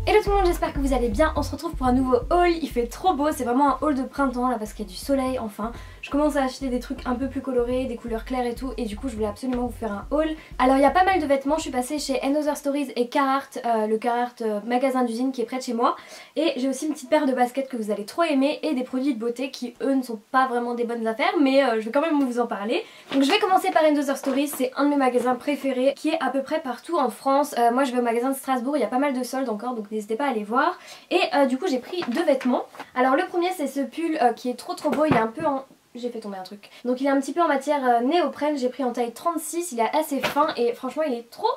Hello tout le monde, j'espère que vous allez bien. On se retrouve pour un nouveau haul. Il fait trop beau, c'est vraiment un haul de printemps là parce qu'il y a du soleil enfin. Je commence à acheter des trucs un peu plus colorés, des couleurs claires et tout, et du coup je voulais absolument vous faire un haul. Alors il y a pas mal de vêtements, je suis passée chez Another Stories et Carhartt, le Carhartt magasin d'usine qui est près de chez moi. Et j'ai aussi une petite paire de baskets que vous allez trop aimer et des produits de beauté qui eux ne sont pas vraiment des bonnes affaires, mais je vais quand même vous en parler. Donc je vais commencer par Another Stories, c'est un de mes magasins préférés qui est à peu près partout en France. Moi je vais au magasin de Strasbourg, il y a pas mal de soldes encore, donc n'hésitez pas à aller voir. Et du coup j'ai pris deux vêtements. Alors le premier c'est ce pull qui est trop beau, il est un peu en... J'ai fait tomber un truc. Donc il est un petit peu en matière néoprène, j'ai pris en taille 36, il est assez fin et franchement il est trop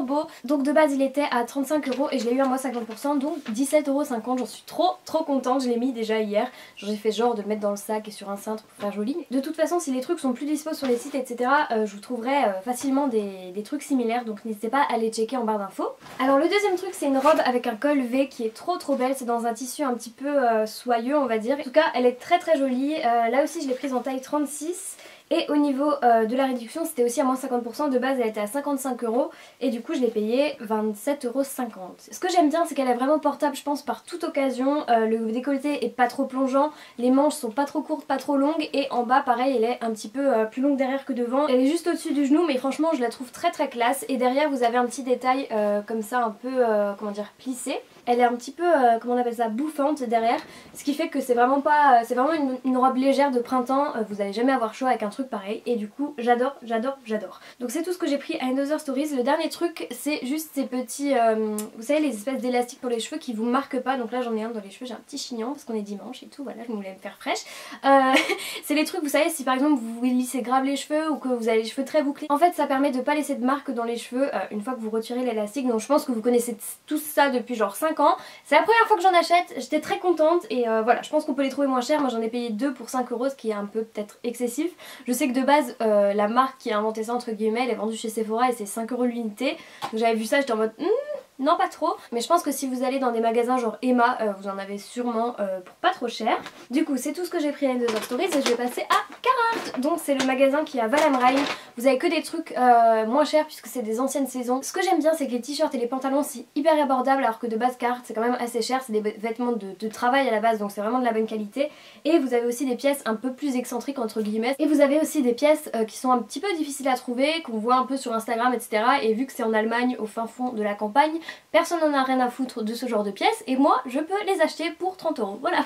beau. Donc de base il était à 35 € et je l'ai eu à moi 50%, donc 17,50 €, j'en suis trop contente, je l'ai mis déjà hier. J'ai fait genre de le mettre dans le sac et sur un cintre pour faire joli. De toute façon si les trucs sont plus dispo sur les sites etc, je vous trouverai facilement des trucs similaires, donc n'hésitez pas à les checker en barre d'infos. Alors le deuxième truc c'est une robe avec un col V qui est trop belle, c'est dans un tissu un petit peu soyeux on va dire. En tout cas elle est très jolie, là aussi je l'ai prise en taille 36 et au niveau de la réduction c'était aussi à moins 50%, de base elle était à 55 € et du coup je l'ai payé 27,50 €. Ce que j'aime bien c'est qu'elle est vraiment portable je pense par toute occasion, le décolleté est pas trop plongeant, les manches sont pas trop courtes, pas trop longues et en bas pareil elle est un petit peu plus longue derrière que devant. Elle est juste au-dessus du genou mais franchement je la trouve très classe et derrière vous avez un petit détail comme ça un peu comment dire plissé. Elle est un petit peu, comment on appelle ça, bouffante derrière, ce qui fait que c'est vraiment pas, c'est vraiment une robe légère de printemps, vous allez jamais avoir chaud avec un truc pareil et du coup j'adore. Donc c'est tout ce que j'ai pris à Another Stories. Le dernier truc c'est juste ces petits, vous savez les espèces d'élastiques pour les cheveux qui vous marquent pas, donc là j'en ai un dans les cheveux, j'ai un petit chignon parce qu'on est dimanche et tout, voilà je voulais me faire fraîche. C'est les trucs vous savez si par exemple vous lissez grave les cheveux ou que vous avez les cheveux très bouclés, en fait ça permet de pas laisser de marques dans les cheveux une fois que vous retirez l'élastique, donc je pense que vous connaissez tous ça depuis genre 5 ans. C'est la première fois que j'en achète, j'étais très contente et voilà, je pense qu'on peut les trouver moins chers. Moi j'en ai payé 2 pour 5 €, ce qui est un peu peut-être excessif. Je sais que de base la marque qui a inventé ça entre guillemets elle est vendue chez Sephora et c'est 5 € l'unité. Donc j'avais vu ça, j'étais en mode non pas trop, mais je pense que si vous allez dans des magasins genre Emma, vous en avez sûrement pour pas trop cher. Du coup c'est tout ce que j'ai pris à Another Stories et je vais passer à Carhartt. Donc c'est le magasin qui est à Valheim. Vous avez que des trucs moins chers puisque c'est des anciennes saisons. Ce que j'aime bien c'est que les t-shirts et les pantalons c'est hyper abordable alors que de base Carhartt c'est quand même assez cher. C'est des vêtements de travail à la base donc c'est vraiment de la bonne qualité. Et vous avez aussi des pièces un peu plus excentriques entre guillemets. Et vous avez aussi des pièces qui sont un petit peu difficiles à trouver, qu'on voit un peu sur Instagram etc. Et vu que c'est en Allemagne au fin fond de la campagne, personne n'en a rien à foutre de ce genre de pièces et moi je peux les acheter pour 30 €, voilà.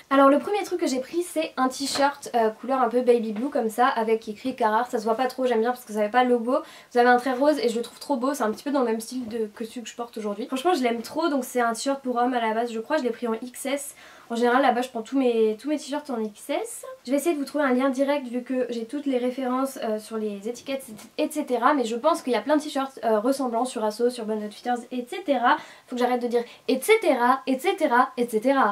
Alors le premier truc que j'ai pris c'est un t-shirt couleur un peu baby blue comme ça avec écrit Carhartt, ça se voit pas trop, j'aime bien parce que ça n'avait pas le logo. Vous avez un trait rose et je le trouve trop beau, c'est un petit peu dans le même style que celui que je porte aujourd'hui. Franchement je l'aime trop, donc c'est un t-shirt pour homme à la base je crois, je l'ai pris en XS. En général là-bas je prends tous mes t-shirts en XS. Je vais essayer de vous trouver un lien direct vu que j'ai toutes les références sur les étiquettes etc. Mais je pense qu'il y a plein de t-shirts ressemblants sur Asos, sur Urban Outfitters etc. Faut que j'arrête de dire etc.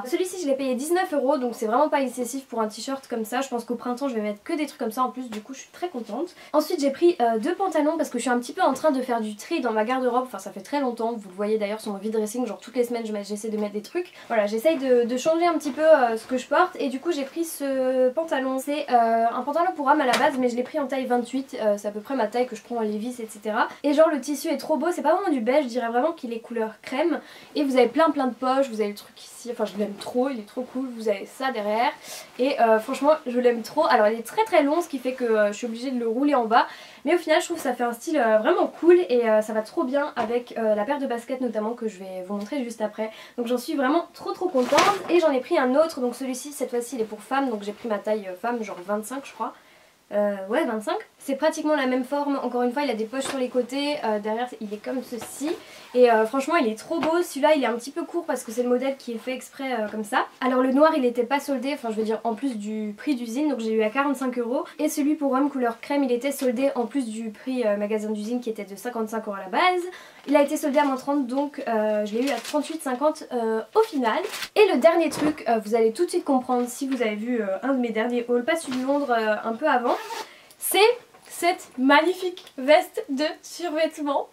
Celui-ci je l'ai payé 19 € donc c'est vraiment pas excessif pour un t-shirt comme ça. Je pense qu'au printemps je vais mettre que des trucs comme ça en plus, du coup je suis très contente. Ensuite j'ai pris deux pantalons parce que je suis un petit peu en train de faire du tri dans ma garde-robe. Enfin ça fait très longtemps, vous le voyez d'ailleurs sur mon vide dressing, genre toutes les semaines j'essaie de mettre des trucs. Voilà, j'essaye de changer un petit peu ce que je porte et du coup j'ai pris ce pantalon. C'est un pantalon pour homme à la base mais je l'ai pris en taille 28, c'est à peu près ma taille que je prends en Levi's etc. Et genre le tissu est trop beau, c'est pas vraiment du beige, je dirais vraiment qu'il est couleur crème et vous avez plein de poches, vous avez le truc ici, enfin je l'aime trop, il est trop cool, vous avez ça derrière et franchement je l'aime trop. Alors il est très long ce qui fait que je suis obligée de le rouler en bas mais au final je trouve que ça fait un style vraiment cool et ça va trop bien avec la paire de baskets notamment que je vais vous montrer juste après. Donc j'en suis vraiment trop contente et j'en ai pris un autre, donc celui-ci cette fois-ci il est pour femme donc j'ai pris ma taille femme genre 25 je crois. Ouais 25. C'est pratiquement la même forme, encore une fois il a des poches sur les côtés, derrière il est comme ceci et franchement il est trop beau. Celui-là il est un petit peu court parce que c'est le modèle qui est fait exprès comme ça. Alors le noir il n'était pas soldé, enfin je veux dire en plus du prix d'usine, donc j'ai eu à 45 € et celui pour homme couleur crème il était soldé en plus du prix magasin d'usine qui était de 55 € à la base. Il a été soldé à moins 30 donc je l'ai eu à 38,50 au final. Et le dernier truc, vous allez tout de suite comprendre si vous avez vu un de mes derniers hauls, pas celui de Londres un peu avant, c'est cette magnifique veste de survêtement.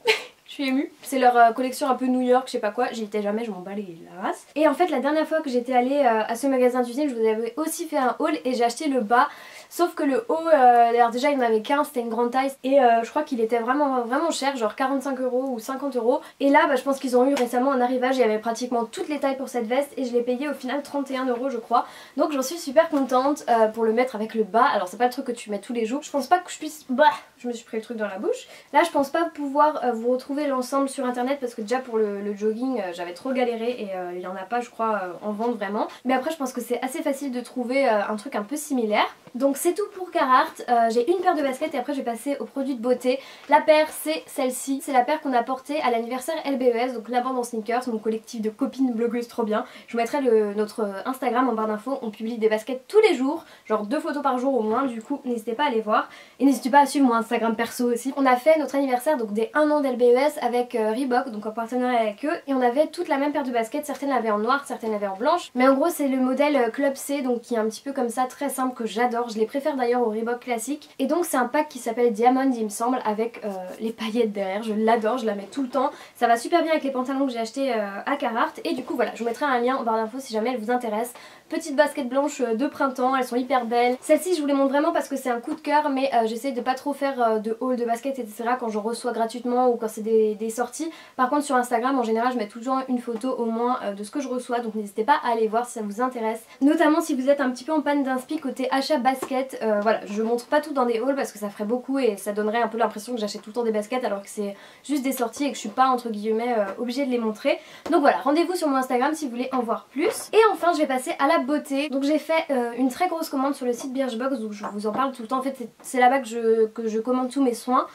Je suis émue. C'est leur collection un peu New York, je sais pas quoi. J'y étais jamais, je m'en bats la race. Et en fait, la dernière fois que j'étais allée à ce magasin d'usine, je vous avais aussi fait un haul et j'ai acheté le bas. sauf que le haut, alors déjà il y en avait qu'un, c'était une grande taille et je crois qu'il était vraiment cher, genre 45 € ou 50 €. Et là je pense qu'ils ont eu récemment un arrivage, il y avait pratiquement toutes les tailles pour cette veste et je l'ai payé au final 31 € je crois. Donc j'en suis super contente pour le mettre avec le bas. Alors c'est pas le truc que tu mets tous les jours, je pense pas que je puisse... Bah, je me suis pris le truc dans la bouche. Là je pense pas pouvoir vous retrouver l'ensemble sur internet parce que déjà pour le jogging j'avais trop galéré et il y en a pas je crois en vente vraiment. Mais après je pense que c'est assez facile de trouver un truc un peu similaire. Donc c'est tout pour Carhartt. J'ai une paire de baskets et après je vais passer aux produits de beauté. La paire c'est celle-ci, c'est la paire qu'on a portée à l'anniversaire LBES, donc la bande en sneakers, mon collectif de copines blogueuses trop bien. Je vous mettrai notre Instagram en barre d'infos, on publie des baskets tous les jours, genre 2 photos par jour au moins, du coup n'hésitez pas à les voir. Et n'hésitez pas à suivre mon Instagram perso aussi. On a fait notre anniversaire donc des 1 an d'LBES avec Reebok, donc en partenariat avec eux. Et on avait toute la même paire de baskets, certaines l'avaient en noir, certaines l'avaient en blanche. Mais en gros c'est le modèle Club C, donc qui est un petit peu comme ça, très simple, que j'adore. Je les préfère d'ailleurs au Reebok classique. Et donc c'est un pack qui s'appelle Diamond il me semble, avec les paillettes derrière. Je l'adore, je la mets tout le temps. Ça va super bien avec les pantalons que j'ai achetés à Carhartt. Et du coup voilà, je vous mettrai un lien en barre d'infos si jamais elle vous intéresse. Petite basket blanche de printemps, elles sont hyper belles. Celle-ci je vous les montre vraiment parce que c'est un coup de cœur, mais j'essaie de pas trop faire de haul de basket etc. quand je reçois gratuitement ou quand c'est des sorties. Par contre sur Instagram en général je mets toujours une photo au moins de ce que je reçois, donc n'hésitez pas à aller voir si ça vous intéresse. Notamment si vous êtes un petit peu en panne d'inspi côté achat basket. Voilà, je montre pas tout dans des hauls parce que ça ferait beaucoup et ça donnerait un peu l'impression que j'achète tout le temps des baskets alors que c'est juste des sorties et que je suis pas entre guillemets obligée de les montrer. Donc voilà, rendez-vous sur mon Instagram si vous voulez en voir plus. Et enfin je vais passer à la beauté. Donc j'ai fait une très grosse commande sur le site Birchbox, donc je vous en parle tout le temps. En fait c'est là-bas que je commande tous mes soins,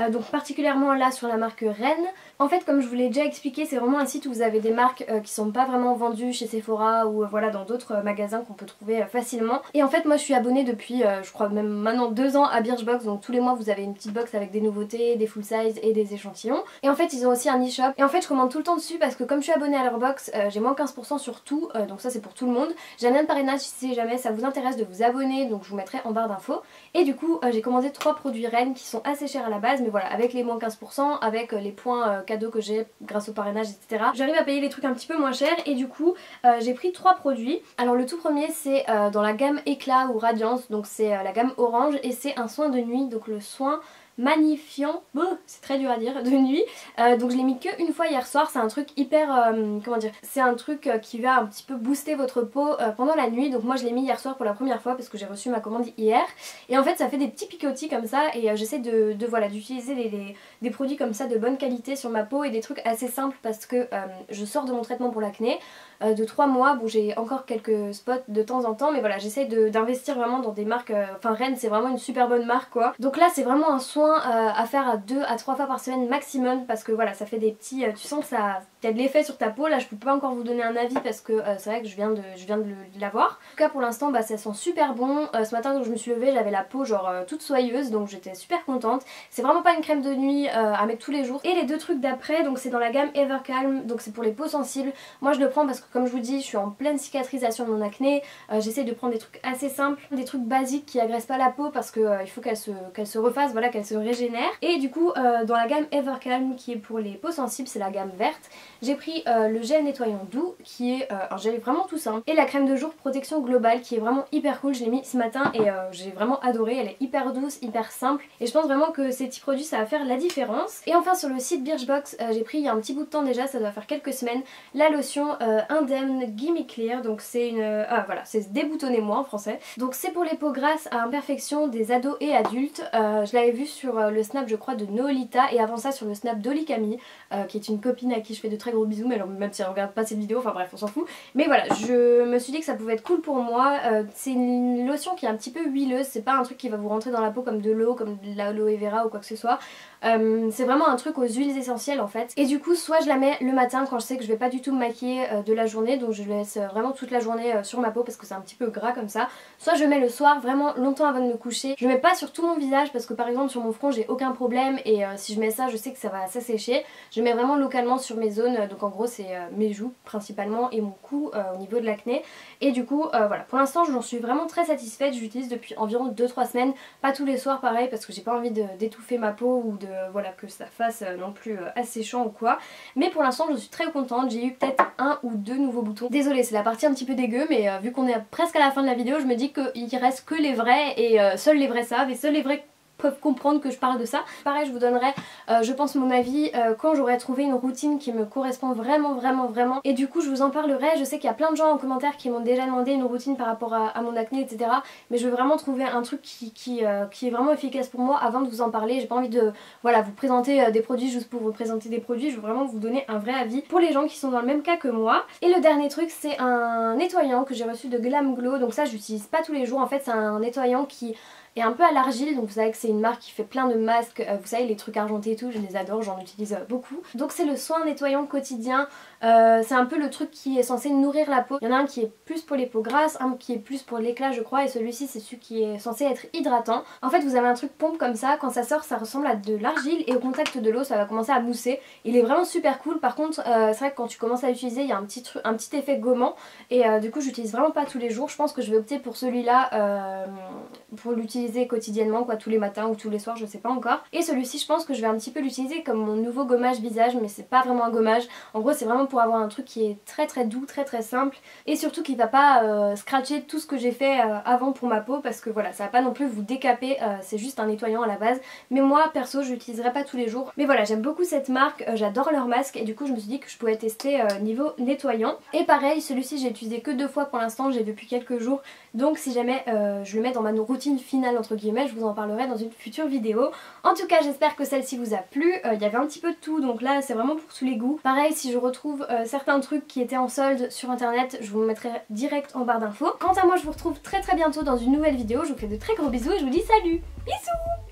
donc particulièrement là sur la marque Rennes. En fait comme je vous l'ai déjà expliqué, c'est vraiment un site où vous avez des marques qui sont pas vraiment vendues chez Sephora ou voilà dans d'autres magasins qu'on peut trouver facilement. Et en fait moi je suis abonnée depuis je crois même maintenant 2 ans à Birchbox, donc tous les mois vous avez une petite box avec des nouveautés, des full size et des échantillons. Et en fait ils ont aussi un e-shop et en fait je commande tout le temps dessus parce que comme je suis abonnée à leur box j'ai moins 15% sur tout, donc ça c'est pour tout le monde. J'ai un lien de parrainage si jamais ça vous intéresse de vous abonner, donc je vous mettrai en barre d'infos. Et du coup j'ai commandé 3 produits Rennes qui sont assez chers à la base, mais voilà avec les moins 15%, avec les points cadeaux que j'ai grâce au parrainage etc. J'arrive à payer les trucs un petit peu moins cher et du coup j'ai pris 3 produits. Alors le tout premier c'est dans la gamme éclat ou radiance, donc c'est la gamme orange et c'est un soin de nuit, donc le soin magnifiant, c'est très dur à dire, de nuit. Donc je l'ai mis que une fois hier soir, c'est un truc hyper, comment dire, c'est un truc qui va un petit peu booster votre peau pendant la nuit. Donc moi je l'ai mis hier soir pour la première fois parce que j'ai reçu ma commande hier. Et en fait ça fait des petits picotis comme ça et j'essaie voilà, d'utiliser des produits comme ça de bonne qualité sur ma peau et des trucs assez simples parce que je sors de mon traitement pour l'acné de 3 mois, bon j'ai encore quelques spots de temps en temps mais voilà j'essaie d'investir vraiment dans des marques, enfin Rennes c'est vraiment une super bonne marque quoi. Donc là c'est vraiment un soin à faire à 2 à 3 fois par semaine maximum parce que voilà ça fait des petits, tu sens que ça y a de l'effet sur ta peau. Là je peux pas encore vous donner un avis parce que c'est vrai que je viens de l'avoir. En tout cas pour l'instant bah, ça sent super bon. Ce matin quand je me suis levée j'avais la peau genre toute soyeuse donc j'étais super contente. C'est vraiment pas une crème de nuit à mettre tous les jours. Et les deux trucs d'après donc c'est dans la gamme Evercalm, donc c'est pour les peaux sensibles. Moi je le prends parce que comme je vous dis je suis en pleine cicatrisation de mon acné, j'essaie de prendre des trucs assez simples, des trucs basiques qui agressent pas la peau parce que il faut qu'elle se refasse, voilà, qu'elle se régénère. Et du coup dans la gamme Evercalm qui est pour les peaux sensibles, c'est la gamme verte, j'ai pris le gel nettoyant doux qui est un gel vraiment tout simple et la crème de jour protection globale qui est vraiment hyper cool. Je l'ai mis ce matin et j'ai vraiment adoré, elle est hyper douce, hyper simple et je pense vraiment que ces petits produits ça va faire la différence. Et enfin sur le site Birchbox j'ai pris il y a un petit bout de temps déjà, ça doit faire quelques semaines, la lotion Indemne Gimme Clear, donc c'est une... voilà, c'est déboutonnez-moi en français. Donc c'est pour les peaux grasses à imperfection des ados et adultes. Je l'avais vu sur le snap je crois de Noolita et avant ça sur le snap d'Oli Camille qui est une copine à qui je fais de très gros bisous, mais alors, même si elle regarde pas cette vidéo, enfin bref on s'en fout. Mais voilà, je me suis dit que ça pouvait être cool pour moi. C'est une lotion qui est un petit peu huileuse, c'est pas un truc qui va vous rentrer dans la peau comme de l'eau, comme de l'aloe vera ou quoi que ce soit. C'est vraiment un truc aux huiles essentielles en fait. Et du coup soit je la mets le matin quand je sais que je vais pas du tout me maquiller de la journée, donc je laisse vraiment toute la journée sur ma peau parce que c'est un petit peu gras comme ça. Soit je mets le soir vraiment longtemps avant de me coucher. Je mets pas sur tout mon visage parce que par exemple sur mon mon front j'ai aucun problème et si je mets ça je sais que ça va s'assécher. Je mets vraiment localement sur mes zones, donc en gros c'est mes joues principalement et mon cou au niveau de l'acné. Et du coup voilà, pour l'instant j'en suis vraiment très satisfaite, je l'utilise depuis environ 2-3 semaines, pas tous les soirs pareil parce que j'ai pas envie d'étouffer ma peau ou de voilà que ça fasse non plus asséchant ou quoi. Mais pour l'instant je suis très contente, j'ai eu peut-être 1 ou 2 nouveaux boutons. Désolée c'est la partie un petit peu dégueu mais vu qu'on est presque à la fin de la vidéo je me dis qu'il reste que les vrais et seuls les vrais savent et seuls les vrais peuvent comprendre que je parle de ça. Pareil je vous donnerai je pense mon avis quand j'aurai trouvé une routine qui me correspond vraiment et du coup je vous en parlerai. Je sais qu'il y a plein de gens en commentaire qui m'ont déjà demandé une routine par rapport à mon acné etc, mais je veux vraiment trouver un truc qui est vraiment efficace pour moi avant de vous en parler. J'ai pas envie de voilà vous présenter des produits juste pour vous présenter des produits, je veux vraiment vous donner un vrai avis pour les gens qui sont dans le même cas que moi. Et le dernier truc c'est un nettoyant que j'ai reçu de Glam Glow, donc ça j'utilise pas tous les jours en fait, c'est un nettoyant qui et un peu à l'argile, donc vous savez que c'est une marque qui fait plein de masques, vous savez les trucs argentés et tout, je les adore, j'en utilise beaucoup. Donc c'est le soin nettoyant quotidien, c'est un peu le truc qui est censé nourrir la peau. Il y en a un qui est plus pour les peaux grasses, un qui est plus pour l'éclat je crois, et celui-ci c'est celui qui est censé être hydratant. En fait vous avez un truc pompe comme ça, quand ça sort ça ressemble à de l'argile et au contact de l'eau ça va commencer à mousser. Il est vraiment super cool, par contre c'est vrai que quand tu commences à l'utiliser il y a un petit effet gommant et du coup j'utilise vraiment pas tous les jours. Je pense que je vais opter pour celui-là pour l'utiliser quotidiennement quoi, tous les matins ou tous les soirs, je sais pas encore. Et celui-ci je pense que je vais un petit peu l'utiliser comme mon nouveau gommage visage, mais c'est pas vraiment un gommage. En gros c'est vraiment pour avoir un truc qui est très doux, très simple et surtout qui va pas scratcher tout ce que j'ai fait avant pour ma peau, parce que voilà ça va pas non plus vous décaper, c'est juste un nettoyant à la base. Mais moi perso je l'utiliserai pas tous les jours. Mais voilà j'aime beaucoup cette marque, j'adore leur masque et du coup je me suis dit que je pouvais tester niveau nettoyant. Et pareil celui-ci j'ai utilisé que 2 fois pour l'instant, j'ai vu depuis quelques jours, donc si jamais je le mets dans ma routine finale entre guillemets, je vous en parlerai dans une future vidéo. En tout cas j'espère que celle-ci vous a plu, il y avait un petit peu de tout donc là c'est vraiment pour tous les goûts. Pareil si je retrouve certains trucs qui étaient en solde sur internet je vous mettrai direct en barre d'infos. Quant à moi je vous retrouve très bientôt dans une nouvelle vidéo, je vous fais de très gros bisous et je vous dis salut, bisous.